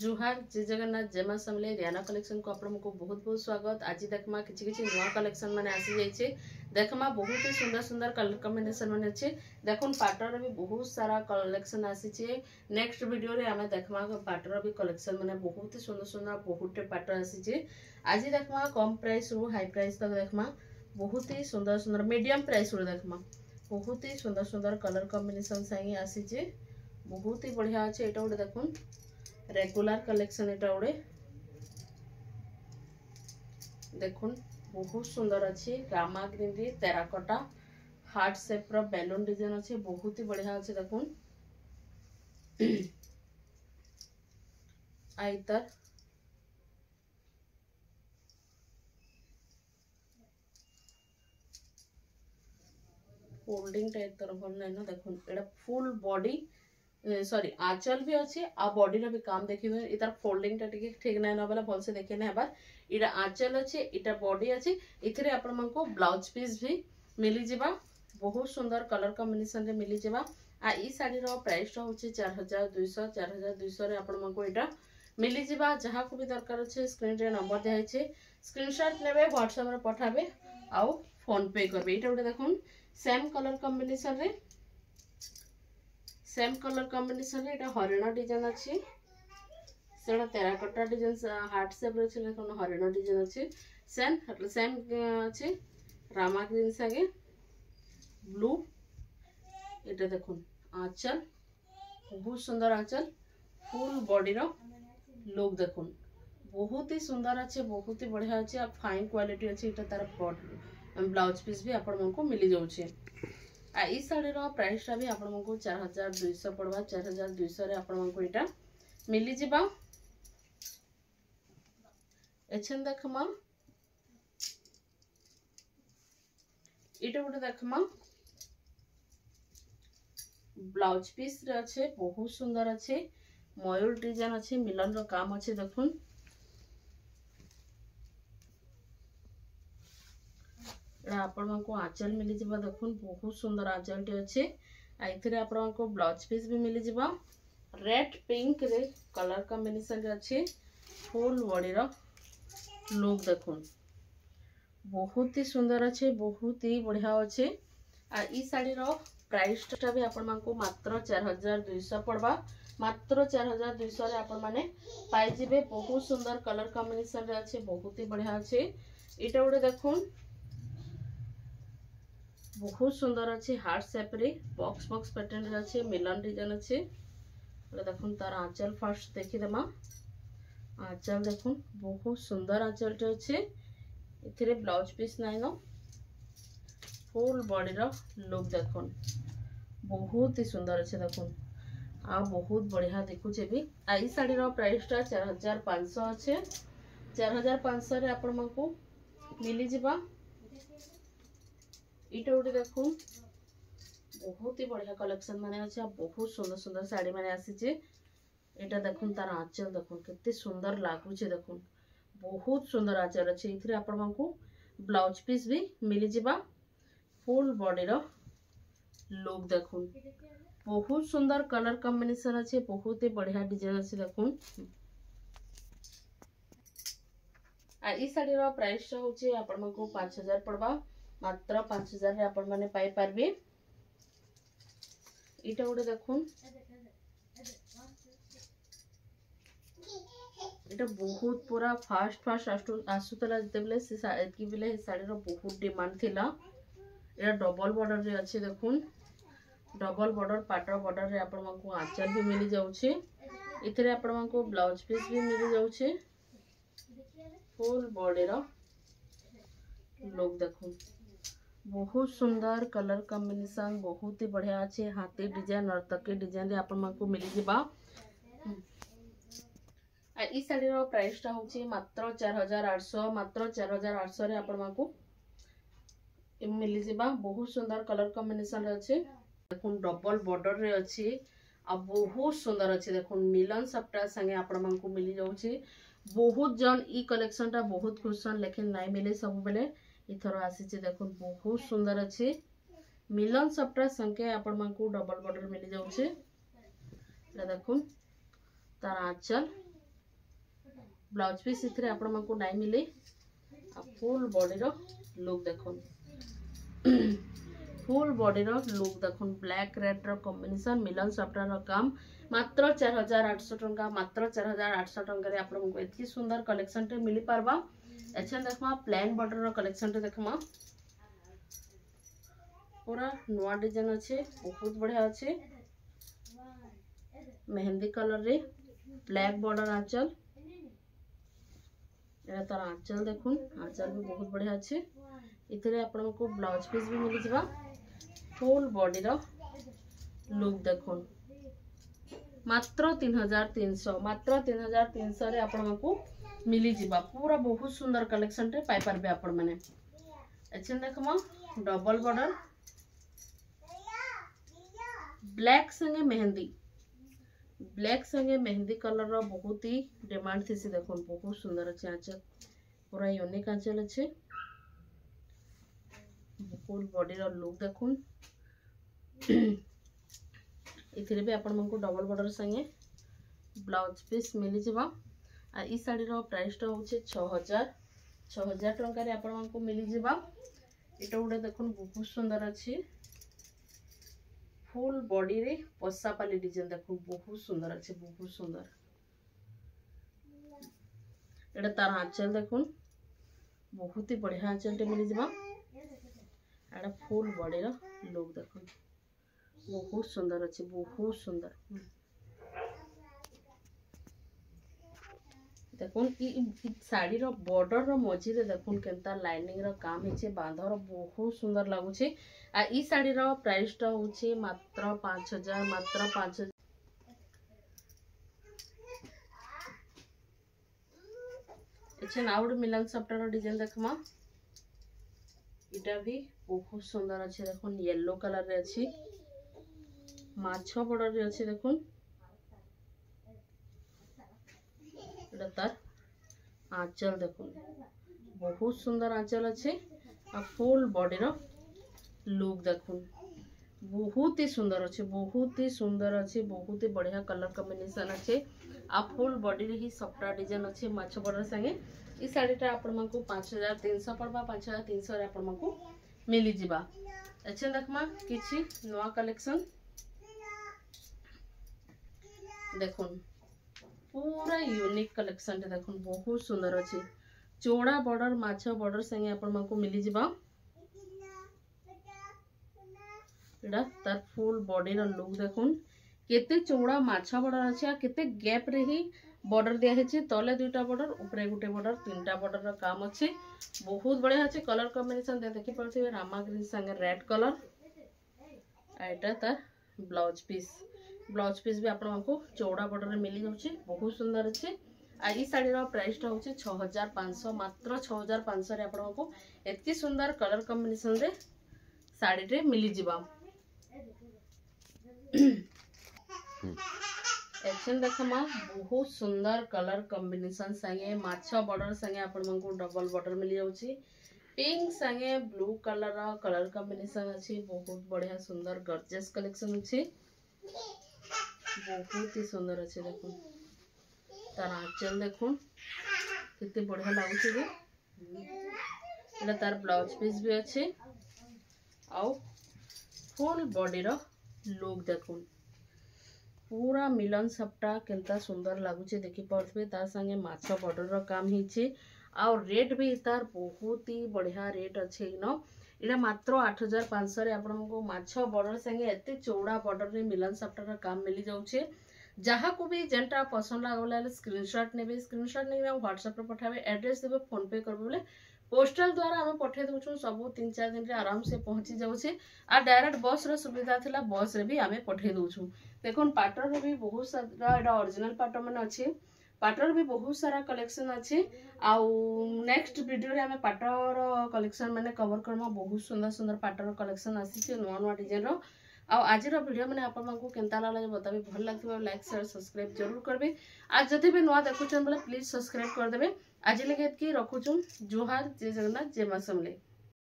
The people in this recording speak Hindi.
जुहार जय जगन्नाथ जय मां समले रियाना कलेक्शन को आपको बहुत बहुत स्वागत। आज देखमा किछि नुआ कलेक्शन माने आसी जाइछे। देखमा बहुत ही सुंदर सुंदर कलर कॉम्बिनेशन माने अच्छे। देखुन पाटर भी बहुत सारा कलेक्शन आसीछे। नेक्स्ट वीडियो रे हमें देखमा पाटर भी कलेक्शन माने बहुत ही सुंदर सुंदर बहुत पाटर आसीछे। आज देखमा कम प्राइस रो हाई प्राइस तक देखमा बहुत ही सुंदर सुंदर मीडियम प्राइस रो देखमा बहुत ही सुंदर सुंदर कलर कॉम्बिनेशन संगे आसीछे। बहुत ही बढ़िया अच्छे। एटा गोटे देखुन रेगुलर कलेक्शन एटा गोटे देखुन बहुत सुंदर अच्छी रामा ग्रीन री टेराकोटा हार्ट शेप रो बैलून डिजाइन अच्छे। बहुत ही बढ़िया अच्छे देखुन आइतर फोल्डिंग टाइप तर भल नै ना। देखुन एटा फुल बॉडी सॉरी आंचल भी अच्छे आ बॉडी रो भी काम देखिबे। इतार फोल्डिंग टा टिके ठीक नै न बला भल से देखे नै हबा। इटा आंचल अच्छे इटा बॉडी अच्छे। इथरे आपण मन को ब्लाउज पीस भी मिली जिबा। बहुत सुंदर कलर कॉम्बिनेशन रे मिली जिबा। आ ई साड़ी रो प्राइस रो होचे 4200 रे आपण मन को इटा मिली जिबा। जहा को भी दरकार अच्छे स्क्रीन रे नंबर दे छै स्क्रीनशॉट लेबे व्हाट्सएप रे पठाबे आ फोन पे करबे। इटा उठे देखुन सेम कलर कॉम्बिनेशन रे एटा हरिण डिजाइन अच्छी सेटा टेराकोटा डिजाइन हार्ट शेप रे छै। देखुन हरिण डिजाइन अच्छी सेम अच्छी रामा ग्रीन सागे ब्लू। एटा देखुन आंचल बहुत सुंदर आंचल फुल बॉडी रो लुक देखुन बहुत ही सुंदर अच्छे। बहुत ही बढ़िया अच्छे आ फाइन क्वालिटी अच्छे। एटा तार ब्लाउज पीस भी आपण मन को मिली जाउछे। आ ई साड़ी रो प्राइस टा भी आपण मन को 4200 पड़वा। 4200 रे आपण मन को एटा मिली जिबा। एछन देखमा एटा गोटे देखमा ब्लाउज पीस रे अच्छे बहुत सुंदर अच्छे मयूर डिजाइन अच्छे मिलन रो काम अच्छे। देखुन आपण मन को आंचल मिली जिबा। देखुन बहुत सुंदर आंचल टे अच्छे। आइथरे आपण मन को ब्लाउज पीस भी मिली जिबा। रेड पिंक रे कलर कॉम्बिनेशन रे अच्छे फुल बॉडी रो लुक देखुन बहुत ही सुंदर अच्छे बहुत ही बढ़िया अच्छे। आ ई साड़ी रो प्राइस टा भी आपण मन को मात्र 4200 पड़वा। मात्र 4200 रे आपण माने पाई जिबे। बहुत सुंदर कलर कॉम्बिनेशन रे अच्छे बहुत ही बढ़िया अच्छे। एटा गोटे देखुन बहुत सुंदर अच्छे हार्ट शेप रे बॉक्स बॉक्स पैटर्न रे अच्छे मिलन डिजाइन अच्छे। देखुन तार आंचल फर्स्ट देखि देमा। आंचल देखुन बहुत सुंदर आंचल टे अच्छे। इथिरे ब्लाउज पीस नै न फुल बॉडी रो लुक देखुन बहुत ही सुंदर अच्छे। देखुन आ बहुत बढ़िया देखुचे भी। आ ई साड़ी रो प्राइस टा 4500 अच्छे। 4500 रे आपण मन को मिली जिबा। इटा गोटे देखुन बहुत ही बढ़िया कलेक्शन माने अच्छे। बहुत सुंदर सुंदर साड़ी माने आसीचे। एटा देखुन तार आंचल देखुन केते सुंदर लागुचे। देखुन बहुत सुंदर आंचल अच्छे। इथरे आपण मन को ब्लाउज पीस भी मिली जिबा। फुल बॉडी रो लुक देखुन बहुत सुंदर कलर कॉम्बिनेशन अच्छे बहुत ही बढ़िया डिजाइन अच्छे। देखुन आ ई साड़ी रो प्राइस होचे आपण मन को 5000 पड़बा। मात्र 5000 रे आपण माने पाई पारबे। इटा गोटे देखुन एटा बहुत पूरा फास्ट आसुतला जतेबले से एतकी बेले साड़ी रो बहुत डिमांड थिला। एटा डबल बॉर्डर रे अच्छे। देखुन डबल बॉर्डर पाटर बॉर्डर रे आपण मन को आंचल भी मिली जाउछे। इथरे आपण मन को ब्लाउज पीस भी मिली जाउछे। फुल बॉडी रो लुक देखुन बहुत सुंदर कलर कॉम्बिनेशन बहुत ही बढ़िया अच्छे। हाथी डिजाइन नर्तकी डिजाइन रे आपण मन को मिली जिबा। आ ई साड़ी रो प्राइस टा होची मात्र 4800। मात्र 4800 रे आपण मन को मिली जिबा। बहुत सुंदर कलर कॉम्बिनेशन रे अच्छे। देखुन डबल बॉर्डर रे अच्छी आ बहुत सुंदर अच्छे। देखुन मिलन सप्टा संगे आपण मन को मिली जाउची। बहुत जन ई कलेक्शन टा बहुत खुशन लेकिन नाइ मिले सब बेले इथर आसीचे। देखुन बहुत सुंदर अच्छे मिलन सप्टा संगे आपण मन को डबल बॉर्डर मिली जाउची। देखुन तार आंचल ब्लाउज पीस इथरे आपण मानकु नाइ मिले आ फुल बॉडी रो लुक देखुन फुल बॉडी रो लुक देखुन ब्लैक रेड रो कॉम्बिनेशन मिलन सफ्टर रो काम मात्र 4800 टंका मात्र 4800 टंका रे आपण मानकु एति सुंदर कलेक्शन टे मिली परबा। अच्छा देखमा प्लेन बॉर्डर रो कलेक्शन टे देखमा पूरा नवा डिजाइन अच्छे बहुत बढ़िया अच्छे मेहंदी कलर रे ब्लैक बॉर्डर आंचल एरा तार आंचल देखुन आंचल भी बहुत बढ़िया अच्छे इतरे आपण को ब्लाउज पीस भी मिली जबा फुल बॉडी रो लुक देखुन मात्र 3300 रे आपण को मिली जबा पूरा बहुत सुंदर कलेक्शन रे पाई परबे आपण माने। अच्छा देखमा डबल बॉर्डर ब्लैक संगे मेहंदी कलर रो बहुत ही डिमांड थी देखुन बहुत सुंदर अच्छे आंचल पूरा यूनिक आंचल अच्छे फुल बॉडी रो लुक देखुन इथिरे भी आपण मानकु डबल बॉर्डर संगे ब्लाउज पीस मिली जबा आ ई साड़ी रो प्राइस टा होचे 6000 टंका रे आपण मानकु मिली जबा एटा उडे देखुन बहुत सुंदर अच्छे फुल बॉडी रे पसापाली डिजाइन देखो बहुत सुंदर अच्छे बहुत सुंदर एटा तार आंचल देखुन बहुत ही बढ़िया आंचल टे मिली जबा एटा फुल बॉडी रो लुक देखुन बहुत सुंदर अच्छे बहुत सुंदर देखुन ई साड़ी रो बॉर्डर रो मझी रे देखुन केनता लाइनिंग रो काम हेचे बांध रो बहुत सुंदर लागु छे आ ई साड़ी रो प्राइस टा होचे मात्र 5000 अच्छा नाउ मिलन सफ्टर रो डिजाइन देखमा इटा भी बहुत सुंदर अच्छे देखुन येलो कलर रे अछि माछो बॉर्डर रे अछि देखुन तार आंचल देखुन बहुत सुंदर आंचल अच्छे आ फुल बॉडी रो लुक देखुन बहुत ही सुंदर अच्छे बहुत ही सुंदर अच्छे बहुत ही बढ़िया कलर कॉम्बिनेशन अच्छे आ फुल बॉडी रे ही सफ्टा डिजाइन अच्छे माछ बॉर्डर संगे ई साड़ीटा आपण मानकु 5300 पड़बा 5300 रे आपण मानकु मिली जिबा। अच्छा देखमा किछि नवा कलेक्शन देखुन पूरा यूनिक कलेक्शन देखुन बहुत सुंदर अच्छे चौड़ा बॉर्डर माछ बॉर्डर संगे आपण मानकु मिली जिबा एडा तार फुल बॉडी रो लुक देखुन केते चौड़ा माछ बॉर्डर अछि आ केते गैप रे ही बॉर्डर दिया हेछि तले दुईटा बॉर्डर ऊपरे गुटे बॉर्डर तीनटा बॉर्डर रो काम अछि बहुत बढ़िया अछि कलर कॉम्बिनेशन देखि परथिबे रामा ग्रीन संगे रेड कलर एटा तार ब्लाउज पीस भी आपण को चौड़ा बॉर्डर में मिली जाउछि बहुत सुंदर अच्छे आ ई साड़ी रो प्राइस टा होछि 6500 मात्र 6500 रे आपण को एति सुंदर कलर कॉम्बिनेशन रे साड़ी रे मिली जिबा। एक्शन देखमा बहुत सुंदर कलर कॉम्बिनेशन संगे माछा बॉर्डर संगे आपण को डबल बॉर्डर मिली जाउछि पिंक संगे ब्लू कलर रो कलर कॉम्बिनेशन अछि बहुत बढ़िया सुंदर गॉर्जियस कलेक्शन अछि बहुत ही सुंदर अच्छे देखुन तार आंचल देखुन कितने बढ़िया लागुचे जे एटा तार ब्लाउज पीस भी अच्छे आउ फुल बॉडी रो लुक देखुन पूरा मिलन सप्टा केनता सुंदर लागुचे देखि परथबे तार संगे माछ बॉर्डर रो काम हिचे आउ रेट भी तार बहुत ही बढ़िया रेट अच्छे न इटा मात्र 8500 रे आपण को माछ बॉर्डर संगे एते चौड़ा बॉर्डर रे मिलन सफ्टर रा काम मिली जाउछे जहाँ को भी जेनटा पसंद लागला स्क्रीनशॉट नेबे स्क्रीनशॉट नेबे व्हाट्सएप रे पठाबे एड्रेस देबे फोन पे करबे बोले पोस्टल द्वारा हम पठे दउछु सब 3-4 दिन रे आराम से पहुंची जाउछे आ डायरेक्ट बस रो सुविधा थिला बस रे भी हमें पठे दउछु देखोन पाटर रे भी बहुत सारा एटा ओरिजिनल पाटर माने अछि पाटर भी बहुत सारा कलेक्शन अच्छे आउ नेक्स्ट वीडियो रे हमें पाटर कलेक्शन माने कवर करमा बहुत सुंदर सुंदर पाटर कलेक्शन आसी नुआ नुआ डिजाइन रो आउ आज वीडियो मैंने आपको केनता लागला बताबे भल लागथिबा लाइक शेयर सब्सक्राइब जरूर करबे आज जति भी नुआ देखुछन बोले प्लीज सब्सक्राइब कर देबे आज लगे एतकी रखुछु जोहार जय जगन्नाथ जय मां समले।